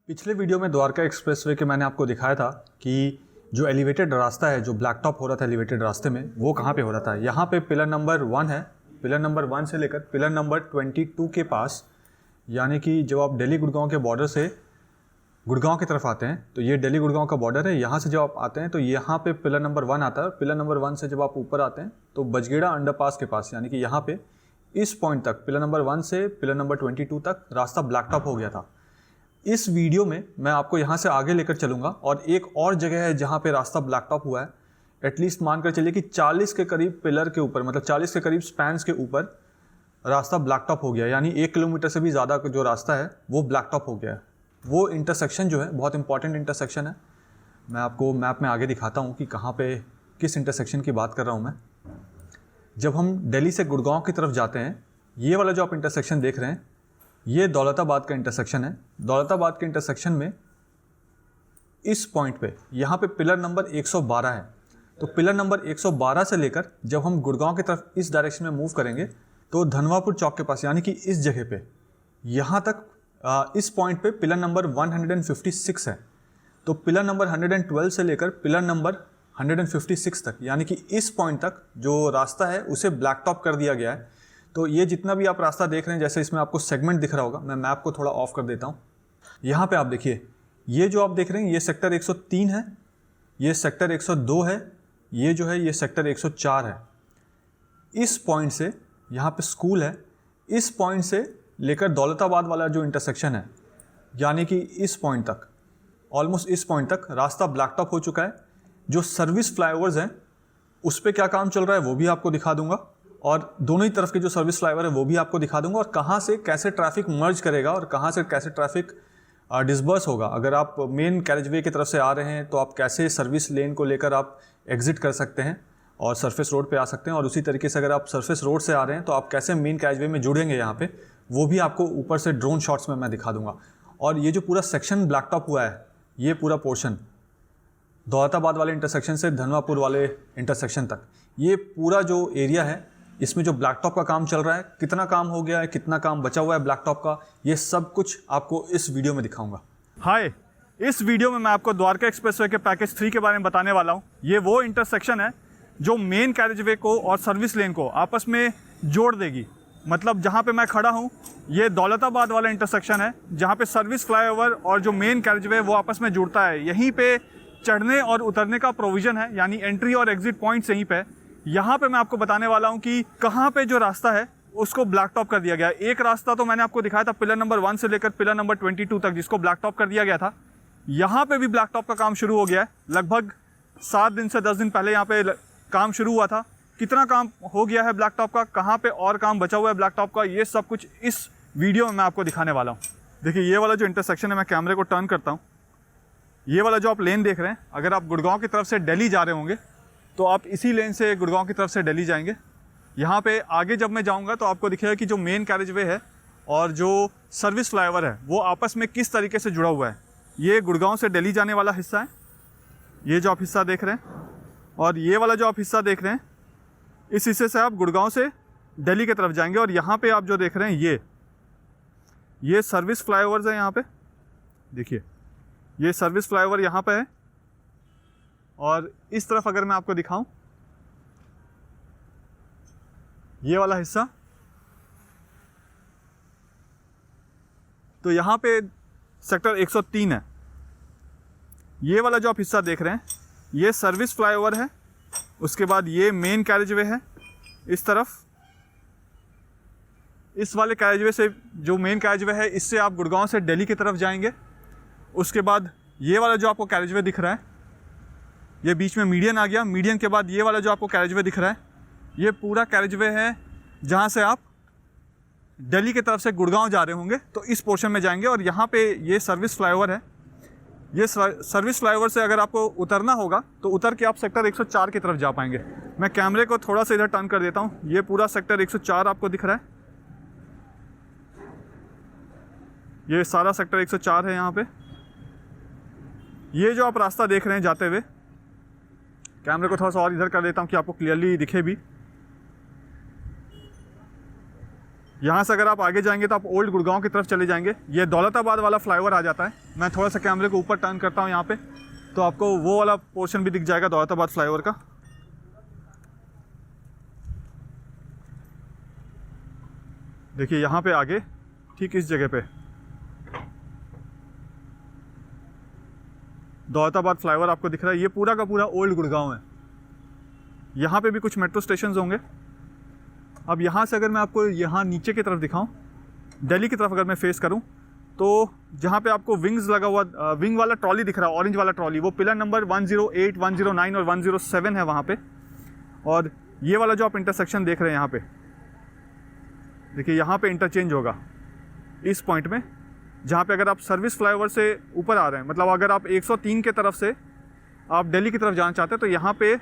पिछले वीडियो में द्वारका एक्सप्रेसवे के मैंने आपको दिखाया था कि जो एलिवेटेड रास्ता है, जो ब्लैक टॉप हो रहा था एलिवेटेड रास्ते में, वो कहाँ पे हो रहा था। यहाँ पे पिलर नंबर 1 है। पिलर नंबर 1 से लेकर पिलर नंबर 22 के पास, यानी कि जब आप दिल्ली गुड़गांव के बॉर्डर से गुड़गांव की तरफ आते हैं तो ये दिल्ली गुड़गांव का बॉर्डर है। यहाँ से जब आप आते हैं तो यहाँ पे पिलर नंबर 1 आता है। पिलर नंबर 1 से जब आप ऊपर आते हैं तो बजगेड़ा अंडरपास के पास, यानी कि यहाँ पे इस पॉइंट तक पिलर नंबर 1 से पिलर नंबर 22 तक रास्ता ब्लैक टॉप हो गया था। इस वीडियो में मैं आपको यहाँ से आगे लेकर चलूँगा और एक और जगह है जहाँ पे रास्ता ब्लैक टॉप हुआ है। एटलीस्ट मानकर चलिए कि 40 के करीब पिलर के ऊपर, मतलब 40 के करीब स्पैन्स के ऊपर रास्ता ब्लैक टॉप हो गया, यानी 1 किलोमीटर से भी ज़्यादा जो रास्ता है वो ब्लैक टॉप हो गया है। वो इंटरसेक्शन जो है बहुत इंपॉर्टेंट इंटरसेक्शन है। मैं आपको मैप में आगे दिखाता हूँ कि कहाँ पे किस इंटरसेक्शन की बात कर रहा हूँ मैं। जब हम दिल्ली से गुड़गांव की तरफ जाते हैं, ये वाला जो आप इंटरसेक्शन देख रहे हैं, ये दौलताबाद का इंटरसेक्शन है। दौलताबाद के इंटरसेक्शन में इस पॉइंट पे यहाँ पे पिलर नंबर 112 है। तो पिलर नंबर 112 से लेकर जब हम गुड़गांव की तरफ इस डायरेक्शन में मूव करेंगे तो धनवापुर चौक के पास, यानी कि इस जगह पे यहाँ तक इस पॉइंट पे पिलर नंबर 156 है। तो पिलर नंबर 112 से लेकर पिलर नंबर 156 तक, यानी कि इस पॉइंट तक जो रास्ता है उसे ब्लैक टॉप कर दिया गया है। तो ये जितना भी आप रास्ता देख रहे हैं, जैसे इसमें आपको सेगमेंट दिख रहा होगा, मैं मैप को थोड़ा ऑफ कर देता हूँ। यहाँ पे आप देखिए, ये जो आप देख रहे हैं ये सेक्टर 103 है, ये सेक्टर 102 है, ये जो है ये सेक्टर 104 है। इस पॉइंट से यहाँ पे स्कूल है, इस पॉइंट से लेकर दौलताबाद वाला जो इंटरसेक्शन है, यानी कि इस पॉइंट तक, ऑलमोस्ट इस पॉइंट तक रास्ता ब्लैक टॉप हो चुका है। जो सर्विस फ्लाईओवर्स हैं उस पर क्या काम चल रहा है वो भी आपको दिखा दूंगा, और दोनों ही तरफ के जो सर्विस फ्लाईओवर है वो भी आपको दिखा दूंगा, और कहाँ से कैसे ट्रैफिक मर्ज करेगा और कहाँ से कैसे ट्रैफिक डिस्बर्स होगा। अगर आप मेन कैरेजवे की तरफ से आ रहे हैं तो आप कैसे सर्विस लेन को लेकर आप एग्जिट कर सकते हैं और सरफेस रोड पे आ सकते हैं, और उसी तरीके से अगर आप सरफेस रोड से आ रहे हैं तो आप कैसे मेन कैरेजवे में जुड़ेंगे यहाँ पे, वो भी आपको ऊपर से ड्रोन शॉट्स में मैं दिखा दूंगा। और ये जो पूरा सेक्शन ब्लैक टॉप हुआ है, ये पूरा पोर्शन दौलताबाद वाले इंटरसेक्शन से धनवापुर वाले इंटरसेक्शन तक, ये पूरा जो एरिया है इसमें जो ब्लैक टॉप का काम चल रहा है, कितना काम हो गया है, कितना काम बचा हुआ है ब्लैक टॉप का, ये सब कुछ आपको इस वीडियो में दिखाऊंगा। हाय, इस वीडियो में मैं आपको द्वारका एक्सप्रेसवे के पैकेज 3 के बारे में बताने वाला हूँ। ये वो इंटरसेक्शन है जो मेन कैरेजवे को और सर्विस लेन को आपस में जोड़ देगी। मतलब जहाँ पे मैं खड़ा हूँ ये दौलताबाद वाला इंटरसेक्शन है, जहाँ पे सर्विस फ्लाईओवर और जो मेन कैरेजवे वो आपस में जुड़ता है। यहीं पे चढ़ने और उतरने का प्रोविज़न है, यानी एंट्री और एग्जिट पॉइंट्स यहीं पे। यहाँ पे मैं आपको बताने वाला हूँ कि कहाँ पे जो रास्ता है उसको ब्लैक टॉप कर दिया गया है। एक रास्ता तो मैंने आपको दिखाया था पिलर नंबर 1 से लेकर पिलर नंबर 22 तक, जिसको ब्लैक टॉप कर दिया गया था। यहाँ पे भी ब्लैक टॉप का काम शुरू हो गया है। लगभग 7 दिन से 10 दिन पहले यहाँ पे काम शुरू हुआ था। कितना काम हो गया है ब्लैक टॉप का, कहाँ पे और काम बचा हुआ है ब्लैक टॉप का, ये सब कुछ इस वीडियो में मैं आपको दिखाने वाला हूँ। देखिए, ये वाला जो इंटरसेक्शन है, मैं कैमरे को टर्न करता हूँ। ये वाला जो आप लेन देख रहे हैं, अगर आप गुड़गांव की तरफ से दिल्ली जा रहे होंगे तो आप इसी लेन से गुड़गांव की तरफ से दिल्ली जाएंगे। यहाँ पे आगे जब मैं जाऊँगा तो आपको दिखेगा कि जो मेन कैरेजवे है और जो सर्विस फ्लाईओवर है वो आपस में किस तरीके से जुड़ा हुआ है। ये गुड़गांव से दिल्ली जाने वाला हिस्सा है, ये जो आप हिस्सा देख रहे हैं, और ये वाला जो आप हिस्सा देख रहे हैं, इस हिस्से से आप गुड़गांव से दिल्ली की तरफ जाएंगे। और यहाँ पर आप जो देख रहे हैं ये सर्विस फ्लाईओवर्स है। यहाँ पर देखिए, ये सर्विस फ्लाईओवर यहाँ पे है, और इस तरफ अगर मैं आपको दिखाऊं, ये वाला हिस्सा, तो यहाँ पे सेक्टर 103 है। ये वाला जो आप हिस्सा देख रहे हैं ये सर्विस फ्लाईओवर है। उसके बाद ये मेन कैरेजवे है इस तरफ। इस वाले कैरेजवे से, जो मेन कैरेजवे है, इससे आप गुड़गांव से दिल्ली की तरफ जाएंगे। उसके बाद ये वाला जो आपको कैरेजवे दिख रहा है, ये बीच में मीडियन आ गया। मीडियन के बाद ये वाला जो आपको कैरेजवे दिख रहा है, ये पूरा कैरेजवे है जहाँ से आप दिल्ली की तरफ से गुड़गांव जा रहे होंगे तो इस पोर्शन में जाएंगे। और यहाँ पे ये सर्विस फ्लाईओवर है। ये सर्विस फ्लाईओवर से अगर आपको उतरना होगा तो उतर के आप सेक्टर 104 की तरफ जा पाएंगे। मैं कैमरे को थोड़ा सा इधर टर्न कर देता हूँ। ये पूरा सेक्टर 104 आपको दिख रहा है, ये सारा सेक्टर 104 है। यहाँ पे ये जो आप रास्ता देख रहे हैं जाते हुए, कैमरे को थोड़ा सा और इधर कर देता हूँ कि आपको क्लियरली दिखे भी। यहाँ से अगर आप आगे जाएंगे तो आप ओल्ड गुड़गांव की तरफ चले जाएंगे। ये दौलताबाद वाला फ्लाईओवर आ जाता है। मैं थोड़ा सा कैमरे को ऊपर टर्न करता हूँ यहाँ पे, तो आपको वो वाला पोर्शन भी दिख जाएगा दौलताबाद फ्लाईओवर का। देखिए यहाँ पे आगे ठीक इस जगह पे दौलताबाद फ्लाईओवर आपको दिख रहा है। ये पूरा का पूरा ओल्ड गुड़गांव है। यहाँ पे भी कुछ मेट्रो स्टेशन होंगे। अब यहाँ से अगर मैं आपको यहाँ नीचे की तरफ दिखाऊं, दिल्ली की तरफ अगर मैं फेस करूं, तो जहाँ पे आपको विंग्स लगा हुआ विंग वाला ट्रॉली दिख रहा है, ऑरेंज वाला ट्रॉली, वो पिलर नंबर 108, 109 और 107 है वहाँ पे। और ये वाला जो आप इंटरसेक्शन देख रहे हैं यहाँ पे, देखिए यहाँ पे इंटरचेंज होगा इस पॉइंट में, जहाँ पे अगर आप सर्विस फ्लाईओवर से ऊपर आ रहे हैं, मतलब अगर आप 103 के तरफ से आप दिल्ली की तरफ जाना चाहते हैं, तो यहाँ पे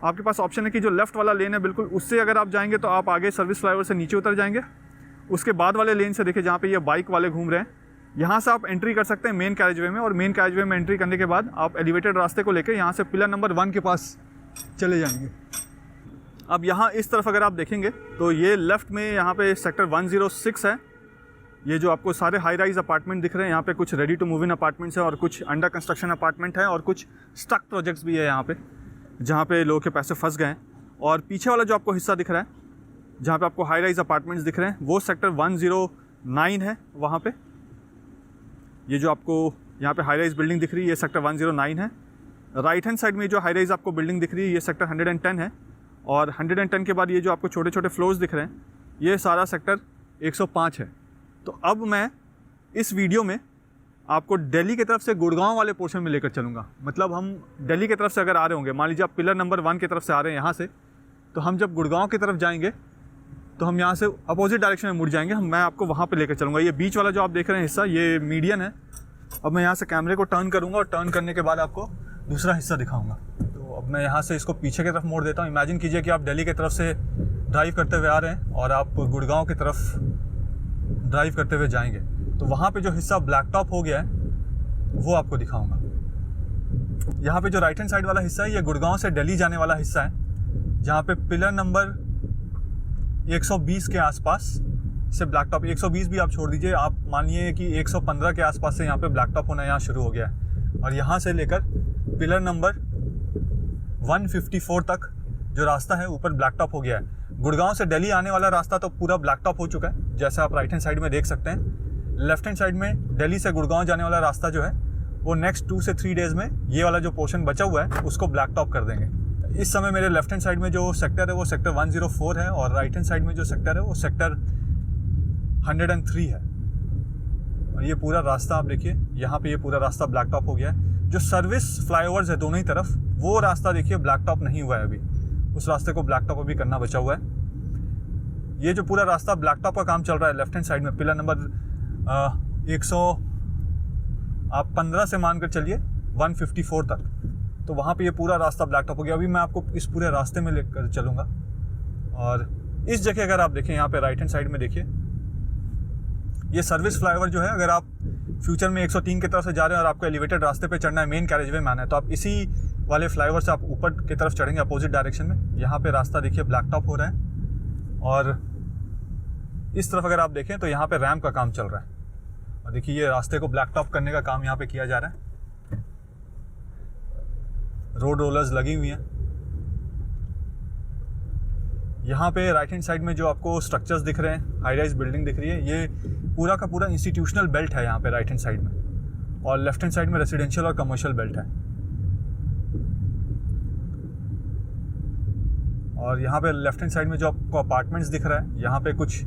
आपके पास ऑप्शन है कि जो लेफ़्ट वाला लेन है बिल्कुल उससे अगर आप जाएंगे तो आप आगे सर्विस फ्लाईओवर से नीचे उतर जाएंगे। उसके बाद वाले लेन से देखिए जहाँ पे ये बाइक वाले घूम रहे हैं, यहाँ से आप एंट्री कर सकते हैं मेन कैरेजवे में। और मेन कैरेजवे में एंट्री करने के बाद आप एलिवेटेड रास्ते को लेकर यहाँ से पिलर नंबर 1 के पास चले जाएंगे। अब यहाँ इस तरफ अगर आप देखेंगे तो ये लेफ़्ट में यहाँ पे सेक्टर 106 है। ये जो आपको सारे हाई राइज अपार्टमेंट दिख रहे हैं, यहाँ पे कुछ ready to move in apartments हैं और कुछ अंडर कंस्ट्रक्शन अपार्टमेंट है और कुछ स्टक प्रोजेक्ट्स भी है यहाँ पे, जहाँ पे लोगों के पैसे फंस गए हैं। और पीछे वाला जो आपको हिस्सा दिख रहा है, जहाँ पे आपको हाई राइज अपार्टमेंट्स दिख रहे हैं, वो सेक्टर 109 है। वहाँ पे ये जो आपको यहाँ पे हाई राइज बिल्डिंग दिख रही है, ये सेक्टर 109 है। राइट हैंड साइड में जो हाई राइज आपको बिल्डिंग दिख रही है, ये सेक्टर 110 है। और 110 के बाद ये जो आपको छोटे छोटे फ्लोर्स दिख रहे हैं, ये सारा सेक्टर 105 है। तो अब मैं इस वीडियो में आपको दिल्ली की तरफ से गुड़गांव वाले पोर्शन में लेकर चलूँगा। मतलब हम दिल्ली की तरफ से अगर आ रहे होंगे, मान लीजिए आप पिलर नंबर 1 की तरफ से आ रहे हैं यहाँ से, तो हम जब गुड़गांव की तरफ जाएंगे तो हम यहाँ से अपोजिट डायरेक्शन में मुड़ जाएंगे। मैं आपको वहाँ पे लेकर चलूँगा। ये बीच वाला जो आप देख रहे हैं हिस्सा, ये मीडियन है। अब मैं यहाँ से कैमरे को टर्न करूँगा और टर्न करने के बाद आपको दूसरा हिस्सा दिखाऊँगा। तो अब मैं यहाँ से इसको पीछे की तरफ मोड़ देता हूँ। इमेजिन कीजिए कि आप दिल्ली की तरफ से ड्राइव करते हुए आ रहे हैं और आप गुड़गांव की तरफ ड्राइव करते हुए जाएंगे, तो वहाँ पे जो हिस्सा ब्लैक टॉप हो गया है वो आपको दिखाऊंगा। यहाँ पे जो राइट हैंड साइड वाला हिस्सा है, ये गुड़गांव से दिल्ली जाने वाला हिस्सा है, जहाँ पे पिलर नंबर 120 के आसपास से ब्लैक टॉप, 120 भी आप छोड़ दीजिए, आप मानिए कि 115 के आसपास से यहाँ पे ब्लैक टॉप होना यहाँ शुरू हो गया है। और यहाँ से लेकर पिलर नंबर 154 तक जो रास्ता है ऊपर ब्लैक टॉप हो गया है। गुड़गांव से दिल्ली आने वाला रास्ता तो पूरा ब्लैक टॉप हो चुका है, जैसा आप राइट हैंड साइड में देख सकते हैं। लेफ्ट हैंड साइड में दिल्ली से गुड़गांव जाने वाला रास्ता जो है, वो नेक्स्ट 2 से 3 डेज़ में ये वाला जो पोर्शन बचा हुआ है उसको ब्लैक टॉप कर देंगे। इस समय मेरे लेफ्ट हैंड साइड में जो सेक्टर है वो सेक्टर 104 है और राइट हैंड साइड में जो सेक्टर है वो सेक्टर 103 है। और ये पूरा रास्ता आप देखिए, यहाँ पे ये पूरा रास्ता ब्लैक टॉप हो गया है। जो सर्विस फ्लाईओवर्स है दोनों ही तरफ, वो रास्ता देखिए ब्लैक टॉप नहीं हुआ है अभी, उस रास्ते को ब्लैक टॉप अभी करना बचा हुआ है। ये जो पूरा रास्ता ब्लैक टॉप का काम चल रहा है लेफ्ट हैंड साइड में, पिलर नंबर 115 से मानकर चलिए 154 तक, तो वहाँ पे ये पूरा रास्ता ब्लैक टॉप हो गया। अभी मैं आपको इस पूरे रास्ते में लेकर चलूँगा। और इस जगह अगर आप देखें, यहाँ पे राइट हैंड साइड में देखिए, ये सर्विस फ्लाईओवर जो है, अगर आप फ्यूचर में 103 की तरफ से जा रहे हैं और आपको एलिवेटेड रास्ते पे चढ़ना है, मेन कैरेजवे में आना है, तो आप इसी वाले फ्लाईओवर से आप ऊपर की तरफ चढ़ेंगे अपोजिट डायरेक्शन में। यहाँ पे रास्ता देखिए ब्लैक टॉप हो रहा है और इस तरफ अगर आप देखें तो यहाँ पे रैम्प का काम चल रहा है। और देखिए ये रास्ते को ब्लैक टॉप करने का काम यहाँ पे किया जा रहा है। रोड रोलर्स लगी हुई हैं। यहाँ पे राइट हैंड साइड में जो आपको स्ट्रक्चर्स दिख रहे हैं, हाई राइज बिल्डिंग दिख रही है, ये पूरा का पूरा इंस्टीट्यूशनल बेल्ट है यहाँ पे राइट हैंड साइड में। और लेफ्ट हैंड साइड में रेजिडेंशियल और कमर्शियल बेल्ट है। और यहाँ पे लेफ्ट हैंड साइड में जो आपको अपार्टमेंट्स दिख रहा है, यहाँ पे कुछ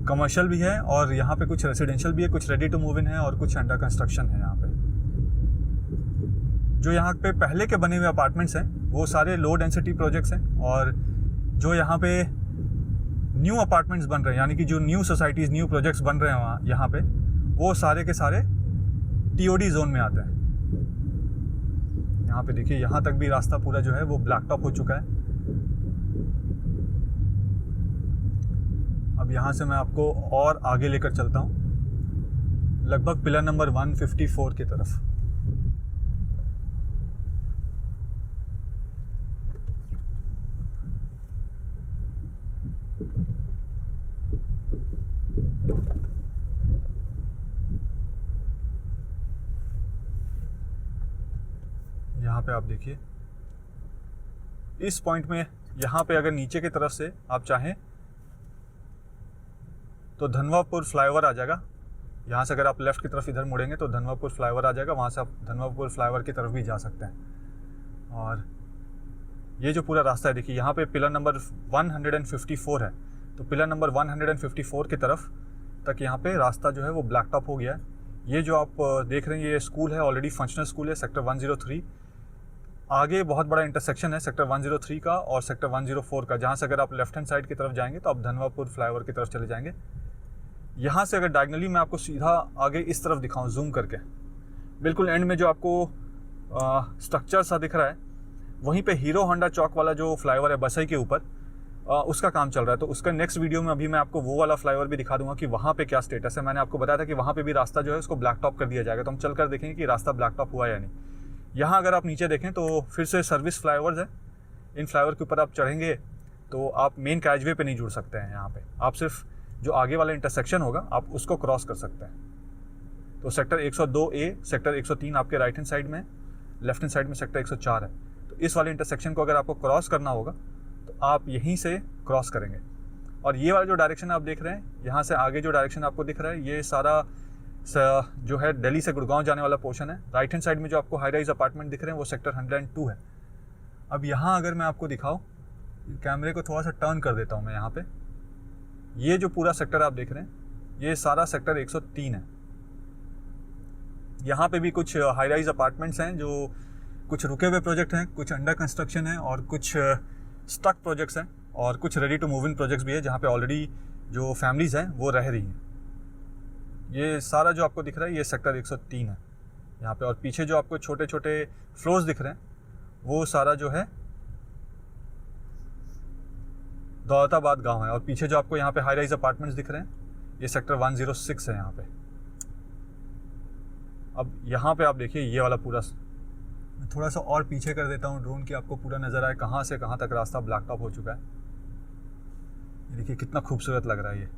कमर्शियल भी है और यहाँ पे कुछ रेजिडेंशियल भी है, कुछ रेडी टू मूव इन है और कुछ अंडर कंस्ट्रक्शन है। यहाँ पे जो यहाँ पे पहले के बने हुए अपार्टमेंट्स हैं वो सारे लो डेंसिटी प्रोजेक्ट्स हैं। और जो यहाँ पे न्यू अपार्टमेंट्स बन रहे हैं, यानी कि जो न्यू सोसाइटीज़, न्यू प्रोजेक्ट्स बन रहे हैं वहाँ यहाँ पे, वो सारे के सारे TOD जोन में आते हैं। यहाँ पे देखिए, यहाँ तक भी रास्ता पूरा जो है वो ब्लैक टॉप हो चुका है। अब यहाँ से मैं आपको और आगे लेकर चलता हूँ, लगभग पिलर नंबर 154 की तरफ। यहाँ पे आप देखिए इस पॉइंट में, यहाँ पे अगर नीचे की तरफ से आप चाहें तो धनवापुर फ्लाईओवर आ जाएगा। यहाँ से अगर आप लेफ़्ट की तरफ इधर मुड़ेंगे तो धनवापुर फ्लाईओवर आ जाएगा, वहाँ से आप धनवापुर फ्लाईओवर की तरफ भी जा सकते हैं। और ये जो पूरा रास्ता है देखिए, यहाँ पे पिलर नंबर 154 है, तो पिलर नंबर 154 की तरफ तक यहाँ पे रास्ता जो है वो ब्लैक टॉप हो गया है। ये जो आप देख रहे हैं ये स्कूल है, ऑलरेडी फंक्शनल स्कूल है, सेक्टर 103। आगे बहुत बड़ा इंटरसेक्शन है सेक्टर 103 का और सेक्टर 104 का, जहाँ से अगर आप लेफ्ट हैंड साइड की तरफ जाएंगे तो आप धनवापुर फ्लाईओवर की तरफ चले जाएंगे। यहाँ से अगर डायगनली मैं आपको सीधा आगे इस तरफ दिखाऊं जूम करके, बिल्कुल एंड में जो आपको स्ट्रक्चर सा दिख रहा है, वहीं पे हीरो होंडा चौक वाला जो फ्लाईओवर है बसई के ऊपर, उसका काम चल रहा है। तो उसका नेक्स्ट वीडियो में अभी मैं आपको वो वाला फ्लाईओवर भी दिखा दूंगा कि वहाँ पे क्या स्टेटस है। मैंने आपको बताया था कि वहाँ पे भी रास्ता जो है उसको ब्लैक टॉप कर दिया जाएगा, तो हम चल कर देखेंगे कि रास्ता ब्लैक टॉप हुआ या नहीं। यहाँ अगर आप नीचे देखें तो फिर से सर्विस फ्लाईओवर्स है, इन फ्लाईओवर के ऊपर आप चढ़ेंगे तो आप मेन कैरिजवे पे नहीं जुड़ सकते हैं। यहाँ पे आप सिर्फ जो आगे वाला इंटरसेक्शन होगा आप उसको क्रॉस कर सकते हैं। तो सेक्टर 102A, सेक्टर 103 आपके राइट हैंड साइड में, लेफ्ट हैंड साइड में सेक्टर 104 है। तो इस वाले इंटरसेक्शन को अगर आपको क्रॉस करना होगा तो आप यहीं से क्रॉस करेंगे। और ये वाला जो डायरेक्शन आप देख रहे हैं, यहाँ से आगे जो डायरेक्शन आपको दिख रहा है, ये सारा जो है दिल्ली से गुड़गांव जाने वाला पोर्शन है। राइट हैंड साइड में जो आपको हाई राइज अपार्टमेंट दिख रहे हैं वो सेक्टर 102 है। अब यहाँ अगर मैं आपको दिखाऊँ, कैमरे को थोड़ा सा टर्न कर देता हूँ मैं यहाँ पे, ये जो पूरा सेक्टर आप देख रहे हैं ये सारा सेक्टर 103 है। यहाँ पे भी कुछ हाई राइज अपार्टमेंट्स हैं, जो कुछ रुके हुए प्रोजेक्ट हैं, कुछ अंडर कंस्ट्रक्शन है और कुछ स्टक प्रोजेक्ट्स हैं और कुछ ready to move in projects भी है, जहाँ पे ऑलरेडी जो फैमिलीज़ हैं वो रह रही हैं। ये सारा जो आपको दिख रहा है ये सेक्टर 103 है यहाँ पे। और पीछे जो आपको छोटे छोटे फ्लोर्स दिख रहे हैं वो सारा जो है दौलताबाद गांव है। और पीछे जो आपको यहाँ पे हाई राइज अपार्टमेंट्स दिख रहे हैं ये सेक्टर 106 है यहाँ पे। अब यहाँ पे आप देखिए ये वाला पूरा, मैं थोड़ा सा और पीछे कर देता हूँ ड्रोन की, आपको पूरा नज़र आए कहाँ से कहाँ तक रास्ता ब्लैक टॉप हो चुका है। ये देखिए कितना खूबसूरत लग रहा है ये।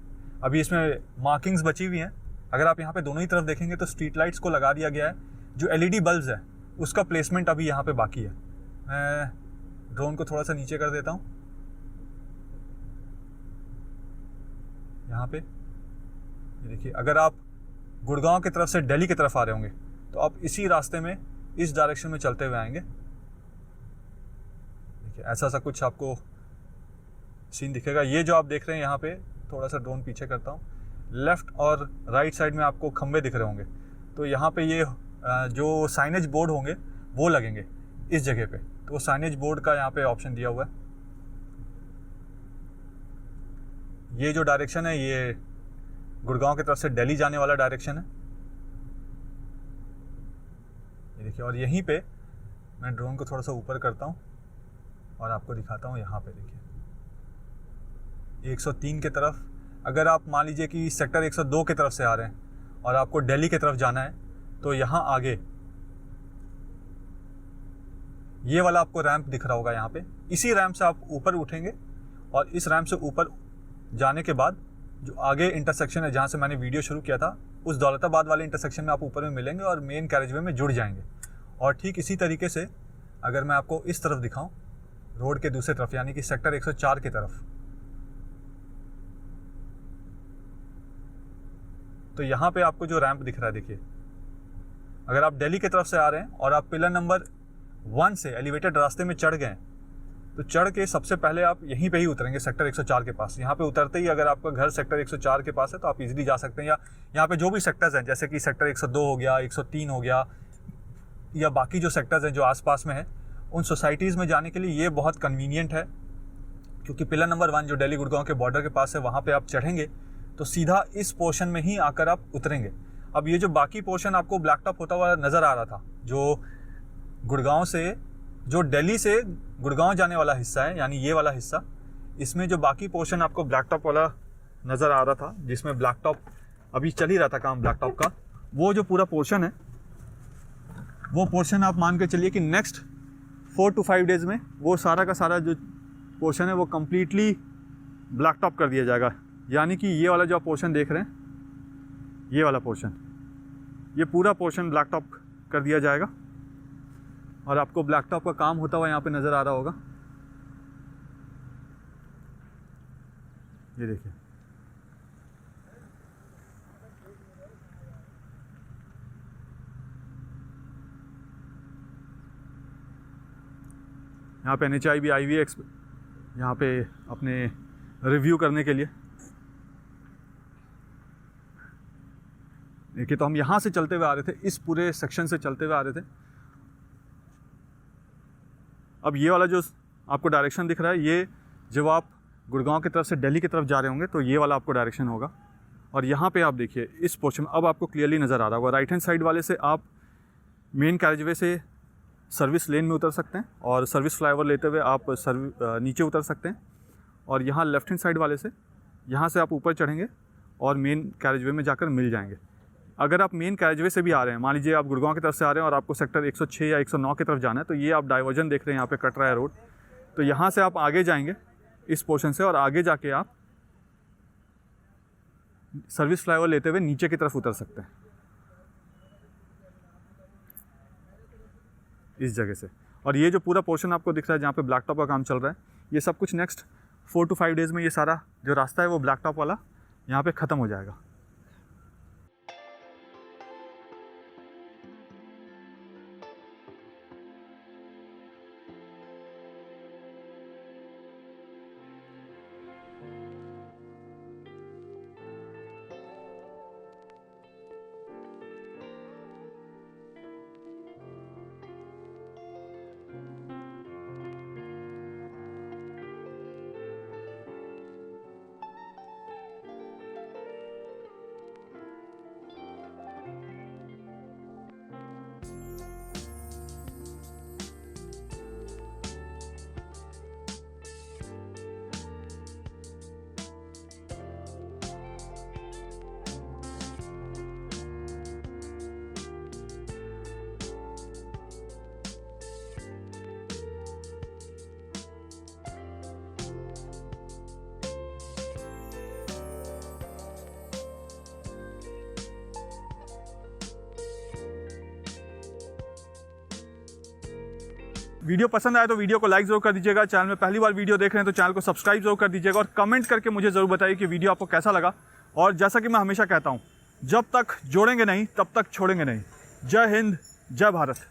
अभी इसमें मार्किंग्स बची हुई हैं। अगर आप यहाँ पे दोनों ही तरफ देखेंगे तो स्ट्रीट लाइट्स को लगा दिया गया है। जो LED बल्ब्स है उसका प्लेसमेंट अभी यहाँ पे बाकी है। मैं ड्रोन को थोड़ा सा नीचे कर देता हूँ। यहाँ पे ये देखिए, अगर आप गुड़गांव की तरफ से दिल्ली की तरफ आ रहे होंगे तो आप इसी रास्ते में इस डायरेक्शन में चलते हुए आएंगे। देखिए ऐसा सा कुछ आपको सीन दिखेगा। ये जो आप देख रहे हैं यहाँ पे, थोड़ा सा ड्रोन पीछे करता हूँ, लेफ़्ट और राइट साइड में आपको खंबे दिख रहे होंगे। तो यहाँ पे ये जो साइनेज बोर्ड होंगे वो लगेंगे इस जगह पे। तो वो साइनेज बोर्ड का यहाँ पे ऑप्शन दिया हुआ है। ये जो डायरेक्शन है ये गुड़गांव की तरफ से दिल्ली जाने वाला डायरेक्शन है, ये देखिए। और यहीं पे मैं ड्रोन को थोड़ा सा ऊपर करता हूँ और आपको दिखाता हूँ। यहाँ पे देखिए 103 की तरफ, अगर आप मान लीजिए कि सेक्टर 102 की तरफ से आ रहे हैं और आपको दिल्ली की तरफ जाना है तो यहाँ आगे ये वाला आपको रैंप दिख रहा होगा। यहाँ पे इसी रैंप से आप ऊपर उठेंगे और इस रैंप से ऊपर जाने के बाद जो आगे इंटरसेक्शन है जहाँ से मैंने वीडियो शुरू किया था, उस दौलताबाद वाले इंटरसेक्शन में आप ऊपर में मिलेंगे और मेन कैरिजवे में जुड़ जाएंगे। और ठीक इसी तरीके से अगर मैं आपको इस तरफ दिखाऊं, रोड के दूसरी तरफ यानी कि सेक्टर 104 की तरफ, तो यहाँ पे आपको जो रैंप दिख रहा है देखिए, अगर आप दिल्ली की तरफ से आ रहे हैं और आप पिलर नंबर 1 से एलिवेटेड रास्ते में चढ़ गए तो चढ़ के सबसे पहले आप यहीं पे ही उतरेंगे सेक्टर 104 के पास। यहाँ पे उतरते ही अगर आपका घर सेक्टर 104 के पास है तो आप इजीली जा सकते हैं। या यहाँ पे जो भी सेक्टर्स हैं जैसे कि सेक्टर 102 हो गया, 103 हो गया, या बाकी जो सेक्टर्स हैं जो आसपास में है, उन सोसाइटीज़ में जाने के लिए ये बहुत कन्वीनियंट है। क्योंकि पिलर नंबर 1 जो दिल्ली गुड़गांव के बॉर्डर के पास है, वहाँ पर आप चढ़ेंगे तो सीधा इस पोर्शन में ही आकर आप उतरेंगे। अब ये जो बाकी पोर्शन आपको ब्लैक टॉप होता हुआ नज़र आ रहा था, जो गुड़गांव से, जो दिल्ली से गुड़गांव जाने वाला हिस्सा है, यानी ये वाला हिस्सा, इसमें जो बाकी पोर्शन आपको ब्लैक टॉप वाला नज़र आ रहा था, जिसमें ब्लैक टॉप अभी चल ही रहा था काम ब्लैक टॉप का, वो जो पूरा पोर्शन है, वो पोर्शन आप मान के चलिए कि नेक्स्ट 4 to 5 डेज़ में वो सारा का सारा जो पोर्शन है वो कम्प्लीटली ब्लैक टॉप कर दिया जाएगा। यानी कि ये वाला जो आप पोर्शन देख रहे हैं, ये वाला पोर्शन, ये पूरा पोर्शन ब्लैक टॉप कर दिया जाएगा। और आपको ब्लैक टॉप का काम होता हुआ यहाँ पे नज़र आ रहा होगा। ये देखिए, यहाँ पे NHI भी आई हुई है यहाँ पे अपने रिव्यू करने के लिए। देखिए, तो हम यहाँ से चलते हुए आ रहे थे, इस पूरे सेक्शन से चलते हुए आ रहे थे। अब ये वाला जो आपको डायरेक्शन दिख रहा है, ये जब आप गुड़गांव की तरफ से दिल्ली की तरफ जा रहे होंगे तो ये वाला आपको डायरेक्शन होगा। और यहाँ पे आप देखिए इस पोर्शन में अब आपको क्लियरली नज़र आ रहा होगा, राइट हैंड साइड वाले से आप मेन कैरेजवे से सर्विस लेन में उतर सकते हैं और सर्विस फ्लाईओवर लेते हुए आप नीचे उतर सकते हैं। और यहाँ लेफ्ट हैंड साइड वाले से यहाँ से आप ऊपर चढ़ेंगे और मेन कैरेजवे में जाकर मिल जाएंगे। अगर आप मेन कैरेजवे से भी आ रहे हैं, मान लीजिए आप गुड़गांव की तरफ से आ रहे हैं और आपको सेक्टर 106 या 109 की तरफ जाना है, तो ये आप डाइवर्जन देख रहे हैं यहाँ पे कट रहा है रोड, तो यहाँ से आप आगे जाएंगे इस पोर्शन से और आगे जाके आप सर्विस फ्लाईओवर लेते हुए नीचे की तरफ उतर सकते हैं इस जगह से। और ये जो पूरा पोर्शन आपको दिख रहा है जहाँ पे ब्लैक टॉप का काम चल रहा है, ये सब कुछ नेक्स्ट 4 to 5 डेज़ में ये सारा जो रास्ता है वो ब्लैक टॉप वाला यहाँ पे ख़त्म हो जाएगा। वीडियो पसंद आए तो वीडियो को लाइक जरूर कर दीजिएगा। चैनल में पहली बार वीडियो देख रहे हैं तो चैनल को सब्सक्राइब जरूर कर दीजिएगा और कमेंट करके मुझे ज़रूर बताइए कि वीडियो आपको कैसा लगा। और जैसा कि मैं हमेशा कहता हूँ, जब तक जोड़ेंगे नहीं तब तक छोड़ेंगे नहीं। जय हिंद, जय भारत।